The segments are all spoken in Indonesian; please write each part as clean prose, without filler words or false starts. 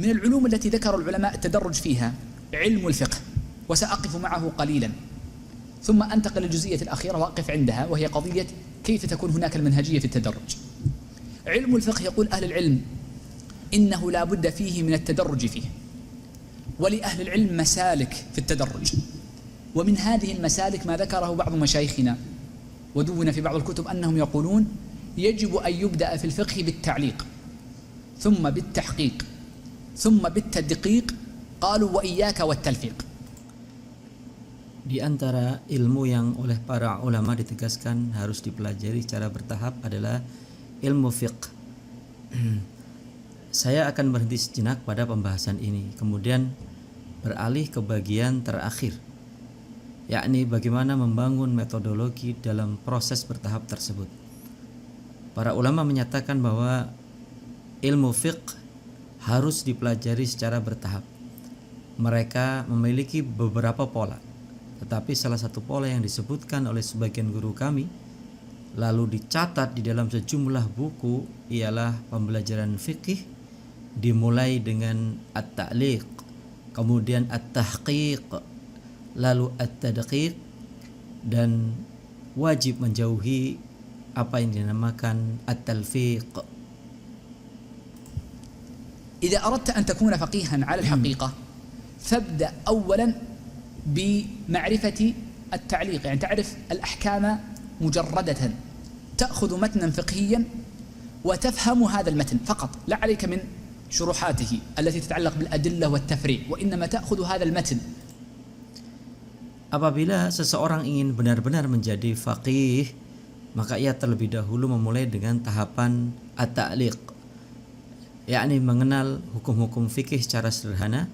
من العلوم التي ذكر العلماء التدرج فيها علم الفقه، وسأقف معه قليلا ثم أنتقل للجزئية الأخيرة وأقف عندها، وهي قضية كيف تكون هناك المنهجية في التدرج. علم الفقه يقول أهل العلم إنه لا بد فيه من التدرج فيه، ولأهل العلم مسالك في التدرج، ومن هذه المسالك ما ذكره بعض مشايخنا ودون في بعض الكتب أنهم يقولون يجب أن يبدأ في الفقه بالتعليق ثم بالتحقيق ثم بالتدقيق، قالوا وإياك والتلفيق. Di antara ilmu yang oleh para ulama ditegaskan harus dipelajari secara bertahap adalah ilmu fiqh. Saya akan berhenti sejenak pada pembahasan ini, kemudian beralih ke bagian terakhir, yakni bagaimana membangun metodologi dalam proses bertahap tersebut. Para ulama menyatakan bahwa ilmu fiqh harus dipelajari secara bertahap. Mereka memiliki beberapa pola, tetapi salah satu pola yang disebutkan oleh sebagian guru kami lalu dicatat di dalam sejumlah buku ialah pembelajaran fikih dimulai dengan at-ta'liq, kemudian at-tahqiq, lalu at-tadqiq, dan wajib menjauhi apa yang dinamakan at-talfiq. إذا أردت أن تكون فقيها على الحقيقة فابدأ أولا بمعرفة التعليق، يعني تعرف الأحكام مجردة، تأخذ متنا فقهيا وتفهم هذا المتن فقط، لا عليك من شروحاته التي تتعلق بالأدلة والتفريع، وإنما تأخذ هذا المتن. Apabila seseorang ingin benar-benar menjadi faqih, maka ia terlebih dahulu memulai dengan tahapan at-ta'liq, yakni mengenal hukum-hukum fikih secara sederhana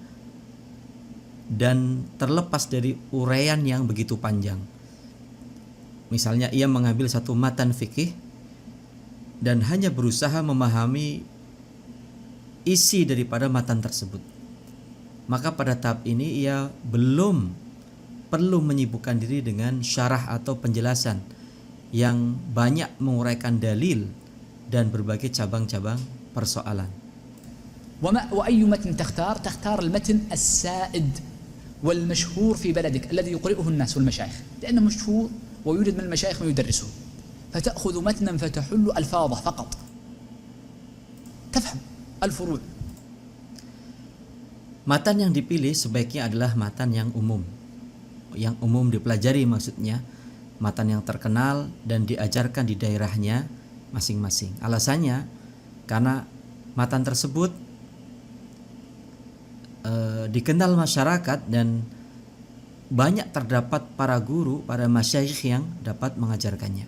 dan terlepas dari uraian yang begitu panjang. Misalnya ia mengambil satu matan fikih dan hanya berusaha memahami isi daripada matan tersebut, maka pada tahap ini ia belum perlu menyibukkan diri dengan syarah atau penjelasan yang banyak menguraikan dalil dan berbagai cabang-cabang persoalan. وأي متن تختار المتن السائد والمشهور في بلدك الذي يقرئه الناس والمشايخ، لأنه مشهور ويوجد من المشايخ من يدرسه، فتأخذ متنا فتحل ألفاظه فقط، تفهم الفروع. Matan yang dipilih sebaiknya adalah matan yang umum dipelajari, maksudnya matan yang terkenal dan diajarkan di daerahnya masing-masing. Alasannya karena matan tersebut dikenal masyarakat dan banyak terdapat para guru, para masyayikh yang dapat mengajarkannya.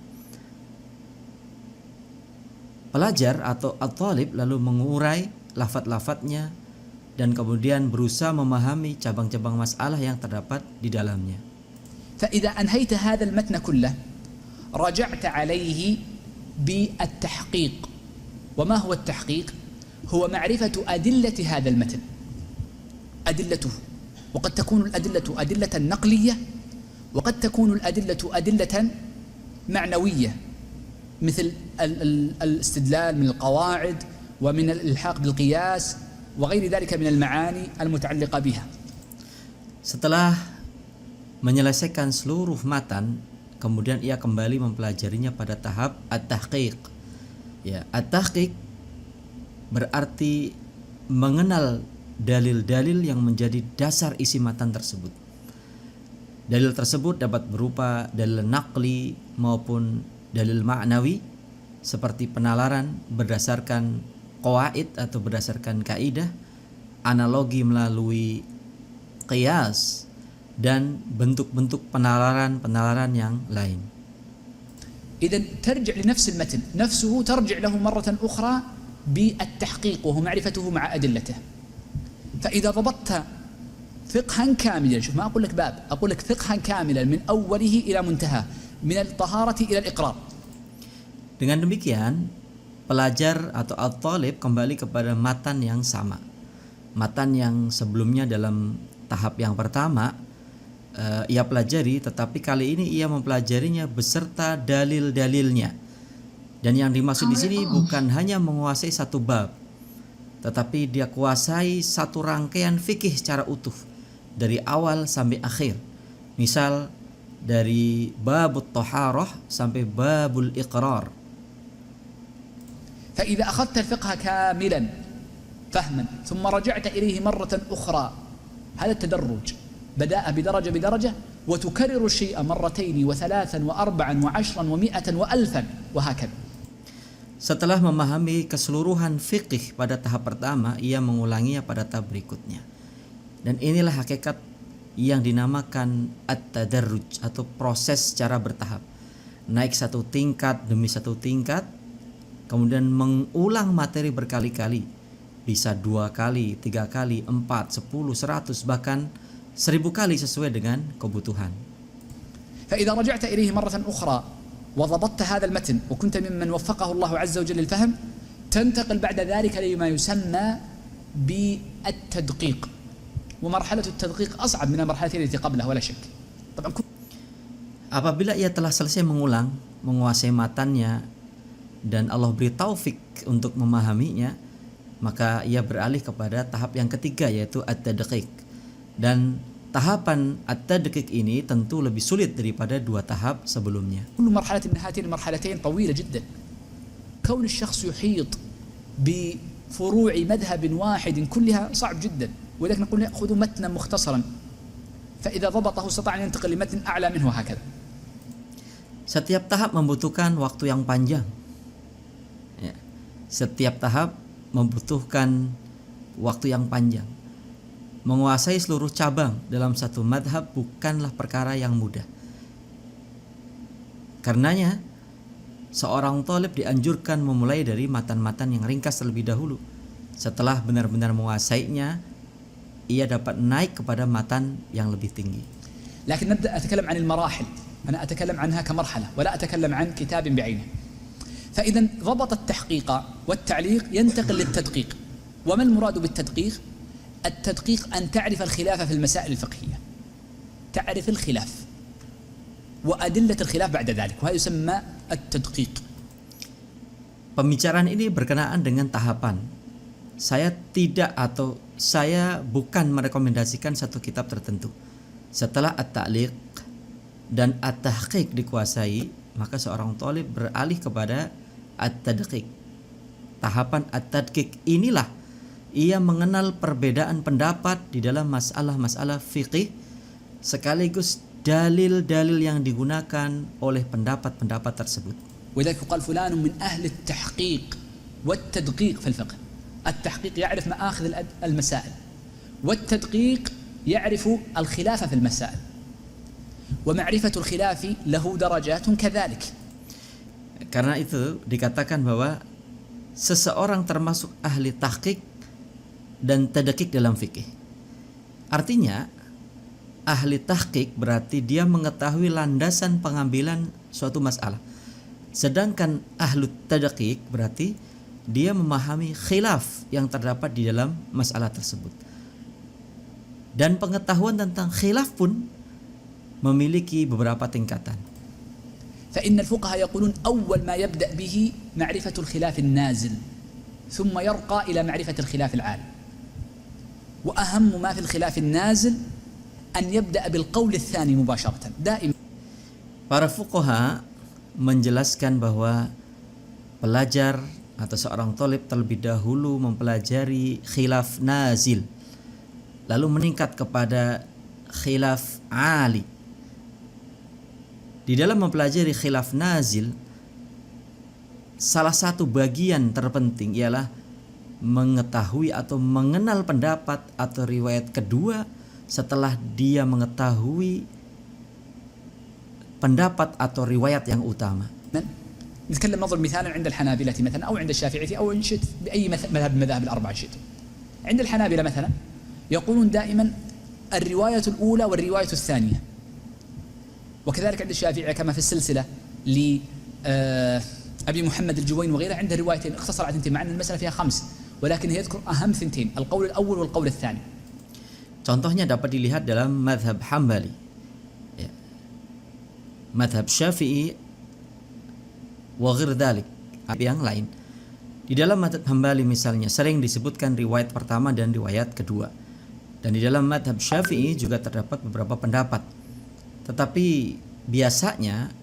Pelajar atau at-talib lalu mengurai lafaz-lafaznya dan kemudian berusaha memahami cabang-cabang masalah yang terdapat di dalamnya. فإذا أنهيت هذا المتن كله رجعت عليه بالتحقيق. وما هو التحقيق؟ هو معرفة أدلة هذا المتن، أدلته، وقد تكون الأدلة أدلة نقلية، وقد تكون الأدلة أدلة معنوية مثل الاستدلال من القواعد ومن الإلحاق بالقياس وغير ذلك من المعاني المتعلقة بها. Setelah menyelesaikan seluruh matan, kemudian ia kembali mempelajarinya pada tahap at-tahqiq. Ya, at-tahqiq berarti mengenal dalil-dalil yang menjadi dasar isi matan tersebut. Dalil tersebut dapat berupa dalil naqli maupun dalil ma'nawi, seperti penalaran berdasarkan qawaid atau berdasarkan kaidah, analogi melalui qiyas, dan bentuk-bentuk penalaran yang lain. إذن ترجع لنفس المتن نفسه، ترجع له مرة أخرى بالتحقيق وهو معرفته مع أدلته. فإذا ضبطت فقها كاملا، شوف ما أقول لك باب، أقول لك فقها كاملا من أوله إلى منتهى، من الطهارة إلى الإقرار. Dengan demikian, pelajar atau at-talib kembali kepada matan yang sama. Matan yang sebelumnya dalam tahap yang pertama ia pelajari, tetapi kali ini ia mempelajarinya beserta dalil-dalilnya. Dan yang dimaksud di sini bukan hanya menguasai satu bab, tetapi dia kuasai satu rangkaian fikih secara utuh dari awal sampai akhir. Misal dari babut taharah sampai babul iqrar. فإذا أخذت الفقه كاملا فهما ثم رجعت إليه مرة أخرى، هذا التدرج بدأ بدرجة بدرجة وتكرر الشيء مرتين وثلاثا وأربعا وعشرا ومئة وألفا وهكذا. Setelah memahami keseluruhan fikih pada tahap pertama, ia mengulanginya pada tahap berikutnya. Dan inilah hakikat yang dinamakan at-tadarruj atau proses secara bertahap. Naik satu tingkat demi satu tingkat, kemudian mengulang materi berkali-kali. Bisa 2 kali, 3 kali, 4, 10, 100, bahkan 1000 kali sesuai dengan kebutuhan. فإذا رجعت إليه مرة أخرى وضبطت هذا المتن وكنت ممن وفقه الله عز وجل للفهم، تنتقل بعد ذلك لما يسمى بالتدقيق، ومرحلة التدقيق أصعب من المرحلتين التي قبلها ولا شك. طبعا Apabila ia telah selesai mengulang, menguasai matannya, dan Allah beri taufik untuk memahaminya, maka ia beralih kepada tahap yang ketiga, yaitu at-tadqiq. Dan tahapan at-tadqiq ini tentu lebih sulit daripada 2 tahap sebelumnya. كل مرحلة من هاتين المرحلتين طويلة جدا. كون الشخص يحيط بفروع مذهب واحد كلها صعب جدا، ولكن نقول خذوا متنا مختصرا فإذا ضبطه استطاع أن ينتقل لمتن أعلى منه وهكذا. Setiap tahap membutuhkan waktu yang panjang. Ya. Setiap tahap membutuhkan waktu yang panjang. Menguasai seluruh cabang dalam satu madhab bukanlah perkara yang mudah. Karenanya seorang thalib dianjurkan memulai dari matan-matan yang ringkas terlebih dahulu. Setelah benar-benar menguasainya, ia dapat naik kepada matan yang lebih tinggi. لكن نبدأ أتكلم عن المراحل، أنا أتكلم عنها كمرحلة ولا أتكلم عن كتاب بعينه. فإذا ضبط التحقيق والتعليق ينتقل للتدقيق. وما المراد بالتدقيق؟ التدقيق أن تعرف الخلاف في المسائل الفقهية، تعرف الخلاف وأدلة الخلاف بعد ذلك، وهذا يسمى التدقيق. Pembicaraan ini berkenaan dengan tahapan. Saya bukan merekomendasikan satu kitab tertentu. Setelah at-ta'liq dan at-tahqiq dikuasai, maka seorang thalib beralih kepada at-tadqiq. Tahapan at-tadqiq inilah ia mengenal perbedaan pendapat di dalam masalah-masalah fikih, sekaligus dalil-dalil yang digunakan oleh pendapat-pendapat tersebut. ولذلك يقال فلان من أهل التحقيق والتدقيق في الفقه. التحقيق يعرف مآخذ المسائل، والتدقيق يعرف الخلاف في المسائل، ومعرفة الخلاف له درجات كذلك. Karena itu dikatakan bahwa seseorang termasuk ahli tahqiq dan tadqiq dalam fikih. Artinya ahli tahqiq berarti dia mengetahui landasan pengambilan suatu masalah. Sedangkan ahli tadqiq berarti dia memahami khilaf yang terdapat di dalam masalah tersebut. Dan pengetahuan tentang khilaf pun memiliki beberapa tingkatan. فإن الفقهاء يقولون أول ما يبدأ به معرفة الخلاف النازل، ثم يرقى إلى معرفة الخلاف العالي. وأهم ما في الخلاف النازل أن يبدأ بالقول الثاني مباشرة دائما. Para fuqaha menjelaskan bahwa pelajar atau seorang thalib terlebih dahulu mempelajari khilaf nazil, lalu meningkat kepada khilaf ali. Di dalam mempelajari khilaf nazil, salah satu bagian terpenting ialah mengetahui atau mengenal pendapat atau riwayat kedua setelah dia mengetahui pendapat atau riwayat yang utama. نتكلم نضرب مثالا عند الحنابلة مثلا أو عند الشافعية أو إن شئت بأي مذهب من المذاهب الأربعة شئت. عند الحنابلة مثلا يقولون دائما الرواية الأولى والرواية الثانية، وكذلك عند الشافعية كما في السلسلة لأبي محمد الجوين وغيره عنده روايتين اختصر على 2 مع أن المسألة فيها 5، ولكن يذكر أهم 2 القول الأول والقول الثاني. Contohnya dapat dilihat dalam madhab Hambali, madhab Syafi'i wa ghair dzalik, yang lain. Di dalam madhab Hambali misalnya sering disebutkan riwayat pertama dan riwayat kedua. Dan di dalam madhab Syafi'i juga terdapat beberapa pendapat. Tetapi biasanya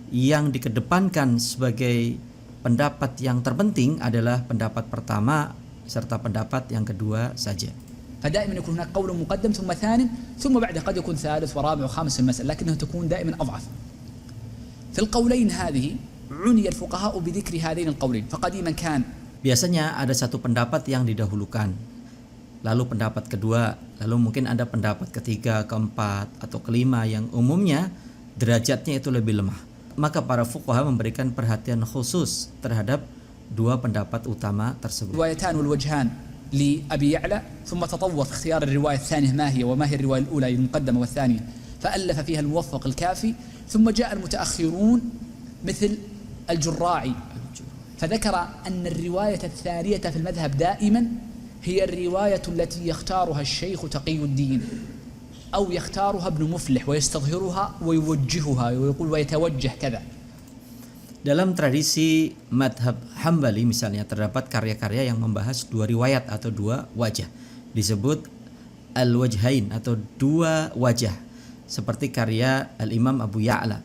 yang dikedepankan sebagai pendapat yang terpenting adalah pendapat pertama serta pendapat yang kedua saja. فدائما يكون هناك قول مقدم ثم ثاني ثم بعد قد يكون ثالث ورابع وخامس في المسألة لكنه تكون دائما أضعف. في القولين هذه عني الفقهاء بذكر هذين القولين فقديما كان. Biasanya ada satu pendapat yang didahulukan, lalu pendapat kedua, lalu mungkin ada pendapat ketiga, keempat, atau kelima yang umumnya derajatnya itu lebih lemah. Maka para fuqaha memberikan perhatian khusus terhadap dua pendapat utama tersebut. روايتان والوجهان لأبي يعلى ثم تطور اختيار الرواية الثانية ما هي وما هي الرواية الأولى المقدمة والثانية فألف فيها الموفق الكافي ثم جاء المتأخرون مثل الجراعي فذكر أن الرواية الثانية في المذهب دائما هي الرواية التي يختارها الشيخ تقي الدين أو يختارها ابن مفلح ويستظهرها ويوجهها ويقول ويتوجه كذا. Dalam tradisi madhab Hambali misalnya terdapat karya-karya yang membahas dua riwayat atau dua wajah, disebut al-wajhain atau dua wajah, seperti karya al-Imam Abu Ya'la.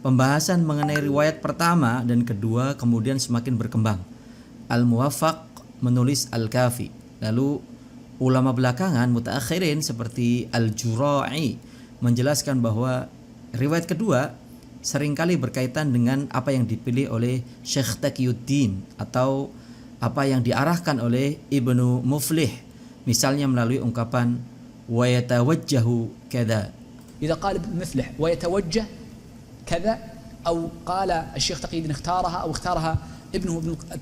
Pembahasan mengenai riwayat pertama dan kedua kemudian semakin berkembang. Al-Muwaffaq menulis Al-Kafi, lalu ulama belakangan mutaakhirin seperti Al-Jura'i menjelaskan bahwa riwayat kedua seringkali berkaitan dengan apa yang dipilih oleh Syekh Taqiyuddin atau apa yang diarahkan oleh Ibnu Muflih, misalnya melalui ungkapan wa yatawajjahu kadza. إذا قال ابن مفلح ويتوجه كذا أو قال الشيخ تقي الدين اختارها أو اختارها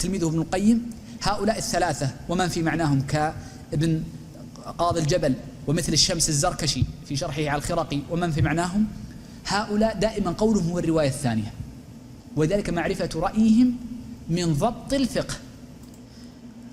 تلميذه ابن القيم هؤلاء الثلاثة ومن في معناهم كابن قاضي الجبل ومثل الشمس الزركشي في شرحه على الخرقي ومن في معناهم هؤلاء دائما قولهم هو الرواية الثانية وذلك معرفة رأيهم من ضبط الفقه.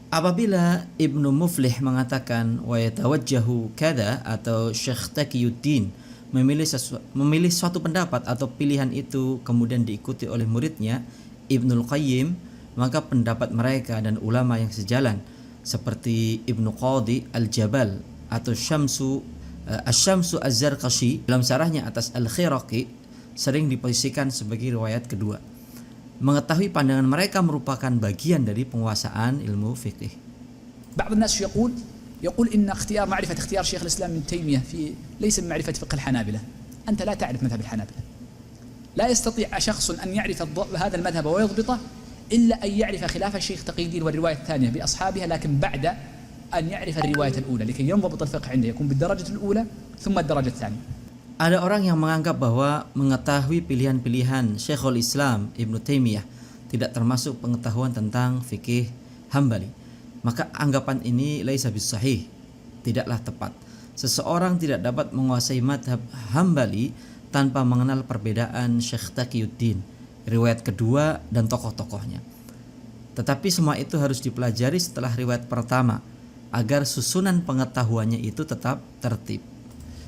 Apabila Ibnu Muflih mengatakan wa yatawajjahu kada atau Syekh Taqiyuddin memilih suatu pendapat atau pilihan itu kemudian diikuti oleh muridnya Ibnul Qayyim, maka pendapat mereka dan ulama yang sejalan seperti Ibnu Qadi Al-Jabal atau Asy-Syamsu Az-Zarkashi dalam syarahnya atas Al-Khiraqi sering diposisikan sebagai riwayat kedua. Mengetahui pandangan mereka merupakan bagian dari penguasaan ilmu fikih. بعض الناس يقول إن معرفة اختيار شيخ الإسلام ابن تيمية ليس من معرفة فقه الحنابلة. أنت لا تعرف مذهب الحنابلة. لا يستطيع شخص أن يعرف هذا المذهب ويضبطه إلا أن يعرف خلاف الشيخ تقي الدين والرواية الثانية بأصحابها لكن بعد أن يعرف الرواية الأولى لكي ينضبط الفقه عنده يكون بالدرجة الأولى ثم الدرجة الثانية. Ada orang yang menganggap bahwa mengetahui pilihan-pilihan Syekhul Islam Ibnu Taimiyah tidak termasuk pengetahuan tentang fikih Hambali. Maka anggapan ini laisa bisahih, tidaklah tepat. Seseorang tidak dapat menguasai madhab Hambali tanpa mengenal perbedaan Syekh Taqiyuddin, riwayat kedua dan tokoh-tokohnya. Tetapi semua itu harus dipelajari setelah riwayat pertama agar susunan pengetahuannya itu tetap tertib.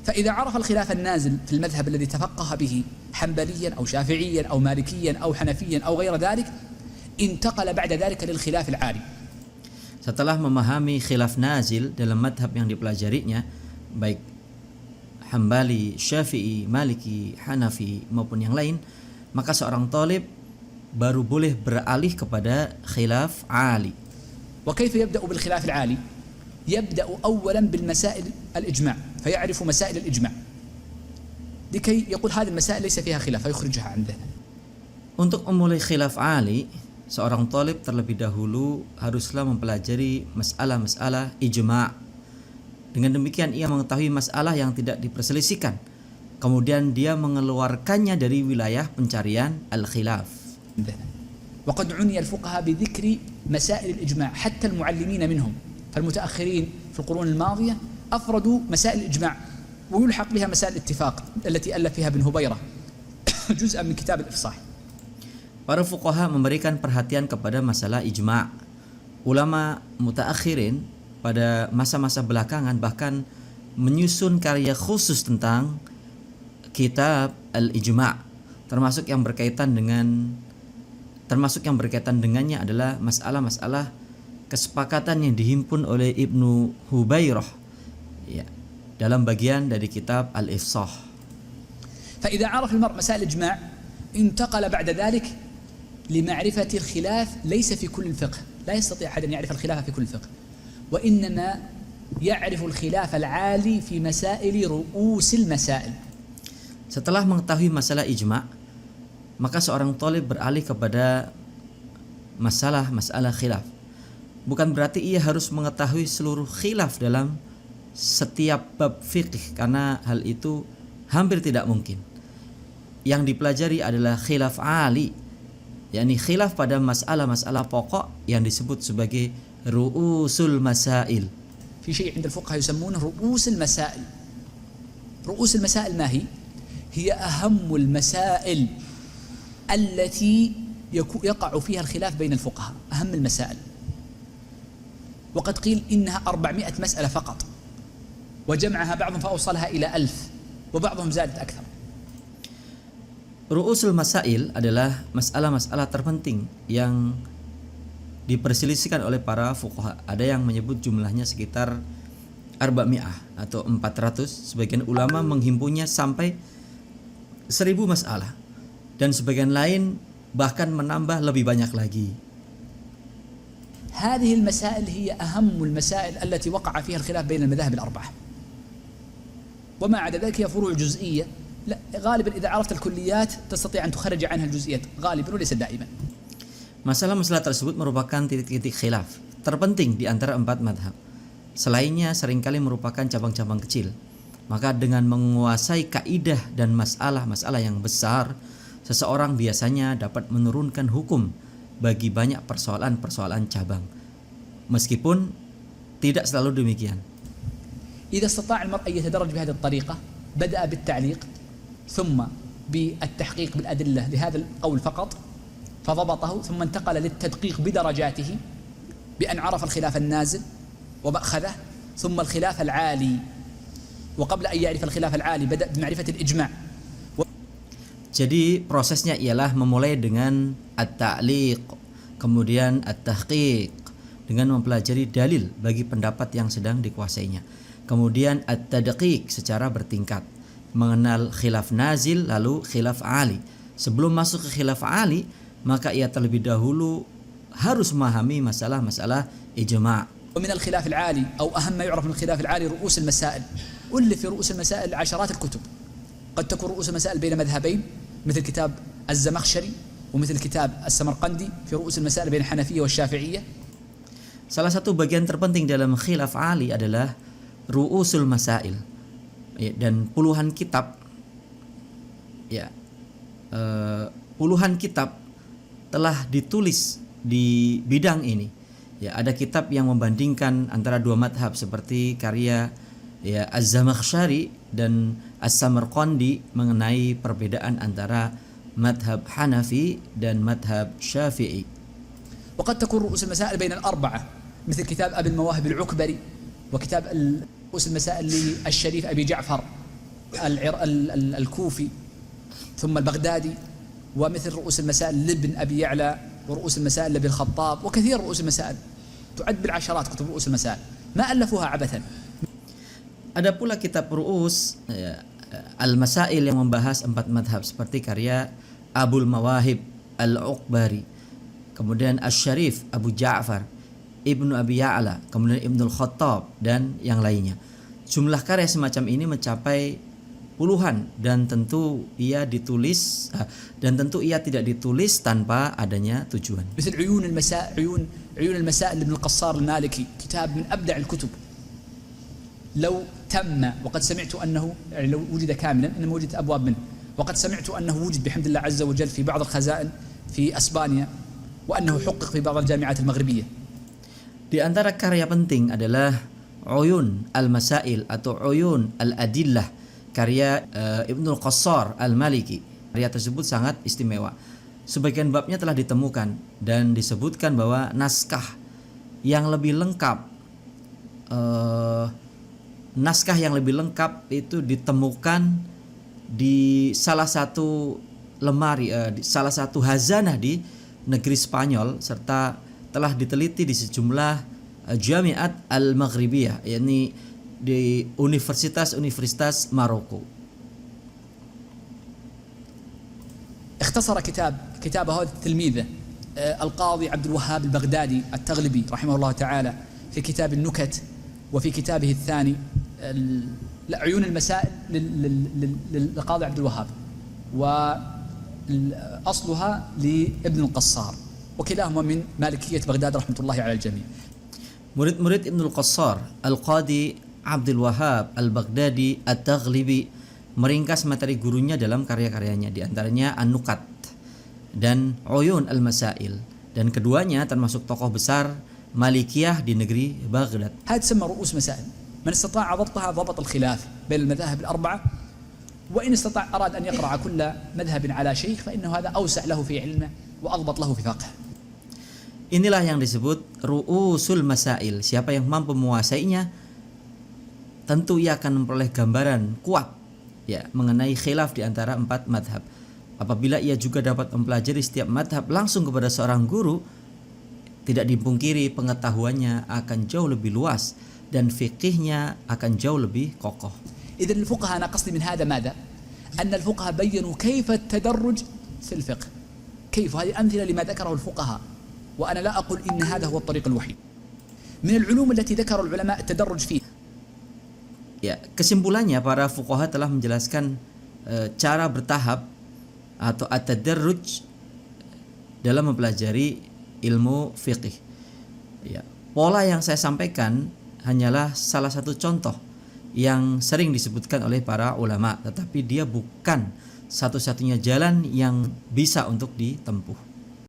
فإذا عرف الخلاف النازل في المذهب الذي تفقه به حنبليا أو شافعيا أو مالكيا أو حنفيا أو غير ذلك انتقل بعد ذلك للخلاف العالي. Setelah memahami khilaf nazil dalam madhab yang dipelajarinya, baik Hambali, Syafi'i, Maliki, Hanafi maupun yang lain, maka seorang talib baru boleh beralih kepada khilaf ali. وكيف يبدأ بالخلاف العالي؟ يبدأ أولا بالمسائل الإجماع فيعرف مسائل الإجماع لكي يقول هذه المسائل ليس فيها خلاف فيخرجها عنده. Untuk memulai khilaf ali, seorang talib terlebih dahulu haruslah mempelajari masalah-masalah ijma'. Dengan demikian ia mengetahui masalah yang tidak diperselisihkan. Kemudian dia mengeluarkannya dari wilayah pencarian al-khilaf. وقد عني الفقهاء بذكر مسائل الإجماع حتى المعلمين منهم. فالمتأخرين في القرون الماضية أفردوا مسائل الإجماع ويلحق بها مسائل الاتفاق التي ألف فيها ابن هبيرة جزءا من كتاب الإفصاح. Para fuqaha memberikan perhatian kepada masalah ijma'. Ulama mutaakhirin pada masa-masa belakangan bahkan menyusun karya khusus tentang kitab al-ijma', termasuk yang berkaitan dengan termasuk yang berkaitan dengannya adalah masalah-masalah kesepakatan yang dihimpun oleh Ibnu Hubairah ya, dalam bagian dari kitab Al-Ifsah. فإذا عرف المرء مسائل الإجماع انتقل بعد ذلك لمعرفة الخلاف ليس في كل الفقه، لا يستطيع أحد أن يعرف الخلاف في كل الفقه، وإنما يعرف الخلاف العالي في مسائل رؤوس المسائل. Setelah mengetahui masalah ijma', maka seorang thalib beralih kepada masalah khilaf. Bukan berarti ia harus mengetahui seluruh khilaf dalam setiap bab fikih, karena hal itu hampir tidak mungkin. Yang dipelajari adalah khilaf ali, yakni khilaf pada masalah-masalah pokok yang disebut sebagai ru'usul masail. في شيء عند الفقهاء يسمونه رؤوس المسائل. رؤوس المسائل ما هي؟ هي أهم المسائل التي يقع فيها الخلاف بين الفقهاء، أهم المسائل. وقد قيل إنها 400 مسألة فقط، وجمعها بعضهم فأوصلها إلى 1000، وبعضهم زادت أكثر. Ru'usul masail adalah masalah-masalah terpenting yang diperselisihkan oleh para fuqaha. Ada yang menyebut jumlahnya sekitar 400 atau 400, sebagian ulama menghimpunnya sampai 1000 masalah, dan sebagian lain bahkan menambah lebih banyak lagi. هذه المسائل هي أهم المسائل التي وقع فيها الخلاف بين المذاهب الأربعة، وما عدا ذلك هي فروع جزئية. لا غالبا إذا عرفت الكليات تستطيع أن تخرج عنها الجزئيات، غالبا وليس دائما. Masalah-masalah tersebut merupakan titik-titik khilaf terpenting di antara 4 madhab. Selainnya seringkali merupakan cabang-cabang kecil. Maka dengan menguasai kaidah dan masalah-masalah yang besar, seseorang biasanya dapat menurunkan hukum bagi banyak persoalan-persoalan cabang. Meskipun tidak selalu demikian. إذا استطاع المرء أن يتدرج بهذه الطريقة، بدأ بالتعليق ثم بالتحقيق بالأدلة لهذا القول فقط فضبطه، ثم انتقل للتدقيق بدرجاته بأن عرف الخلاف النازل ومأخذه، ثم الخلاف العالي، وقبل أن يعرف الخلاف العالي بدأ بمعرفة الإجماع. Jadi prosesnya ialah memulai dengan at-ta'liq, kemudian at-tahqiq dengan mempelajari dalil bagi pendapat yang sedang dikuasainya. Kemudian at-tadqiq secara bertingkat, mengenal khilaf nazil lalu khilaf ali. Sebelum masuk ke khilaf ali, maka ia terlebih dahulu harus memahami masalah-masalah ijma'. ومن الخلاف العالي أو أهم ما يعرف من الخلاف العالي رؤوس المسائل، واللي في رؤوس المسائل عشرات الكتب. قد تكون رؤوس المسائل بين مذهبين مثل كتاب الزمخشري ومثل كتاب السمرقندي في رؤوس المسائل بين الحنفية والشافعية. Salah satu bagian terpenting dalam khilaf ali adalah ru'usul masail, dan puluhan kitab puluhan kitab telah ditulis di bidang ini. Ya, ada kitab yang membandingkan antara dua madhab seperti karya Az-Zamakhsyari dan As-Samarqandi mengenai perbedaan antara madhab Hanafi dan madhab Syafi'i. وقد تكون رؤوس المسائل بين الأربعة مثل كتاب أبي المواهب العكبري، وكتاب رؤوس المسائل للشريف أبي جعفر الكوفي ثم البغدادي، ومثل رؤوس المسائل لابن أبي يعلى، ورؤوس المسائل لابن الخطاب، وكثير رؤوس المسائل تعد بالعشرات كتب رؤوس المسائل ما ألفوها عبثا. Ada pula kitab ru'us al-masail yang membahas 4 madhab seperti karya Abul Mawahib al-Uqbari, kemudian Asy-Syarif Abu Ja'far, Ibnu Abi Ya'la, kemudian Ibnul Khattab dan yang lainnya. Jumlah karya semacam ini mencapai puluhan, dan tentu ia tidak ditulis tanpa adanya tujuan. مثل عيون المسائل لابن القصار المالكي، كتاب من أبدع الكتب. لو تم، وقد سمعت أنه يعني لو وجد كاملا إنما وجدت أبواب منه، وقد سمعت أنه وجد بحمد الله عز وجل في بعض الخزائن في أسبانيا، وأنه حقق في بعض الجامعات المغربية. Di antara karya penting adalah Uyun al-Masail atau Uyun al-Adillah karya Ibnul Qassar al-Maliki. Karya tersebut sangat istimewa. Sebagian babnya telah ditemukan dan disebutkan bahwa naskah yang lebih lengkap itu ditemukan di salah satu lemari, di salah satu hazanah di negeri Spanyol serta telah diteliti di sejumlah Jamiat Al-Maghribiyah, yakni di universitas-universitas Maroko. اختصر كتاب هذا التلميذ القاضي عبد الوهاب البغدادي التغلبي رحمه الله تعالى في كتاب النكت، وفي كتابه الثاني عيون المسائل للقاضي عبد الوهاب، وأصلها لابن القصار، وكلاهما من مالكية بغداد رحمة الله على الجميع. Murid-murid Ibnul Qassar, Al-Qadi Abdul Wahab Al-Baghdadi At-Taghlibi meringkas materi gurunya dalam karya-karyanya, di antaranya An-Nukat dan Uyun Al-Masail, dan keduanya termasuk tokoh besar Malikiyah di negeri Baghdad. هذا تسمى رؤوس مسائل، من استطاع ضبطها ضبط الخلاف بين المذاهب الأربعة، وإن استطاع أراد أن يقرأ كل مذهب على شيخ فإنه هذا أوسع له في علمه وأضبط له في فقهه. Inilah yang disebut ru'usul masail. Siapa yang mampu menguasainya, tentu ia akan memperoleh gambaran kuat ya mengenai khilaf di antara 4 madhab. Apabila ia juga dapat mempelajari setiap madhab langsung kepada seorang guru, tidak dipungkiri pengetahuannya akan jauh lebih luas dan fikihnya akan jauh lebih kokoh. إذن الفقهاء أنا قصدي من هذا ماذا؟ أن الفقهاء بينوا كيف التدرج في الفقه، كيف، هذه أمثلة لما ذكره الفقهاء، وأنا لا أقول إن هذا هو الطريق الوحيد. من العلوم التي ذكر العلماء التدرج فيها. Ya, kesimpulannya para fuqaha telah menjelaskan cara bertahap atau at-tadarruj dalam mempelajari ilmu fiqih. Ya, pola yang saya sampaikan hanyalah salah satu contoh yang sering disebutkan oleh para ulama, tetapi dia bukan satu-satunya jalan yang bisa untuk ditempuh.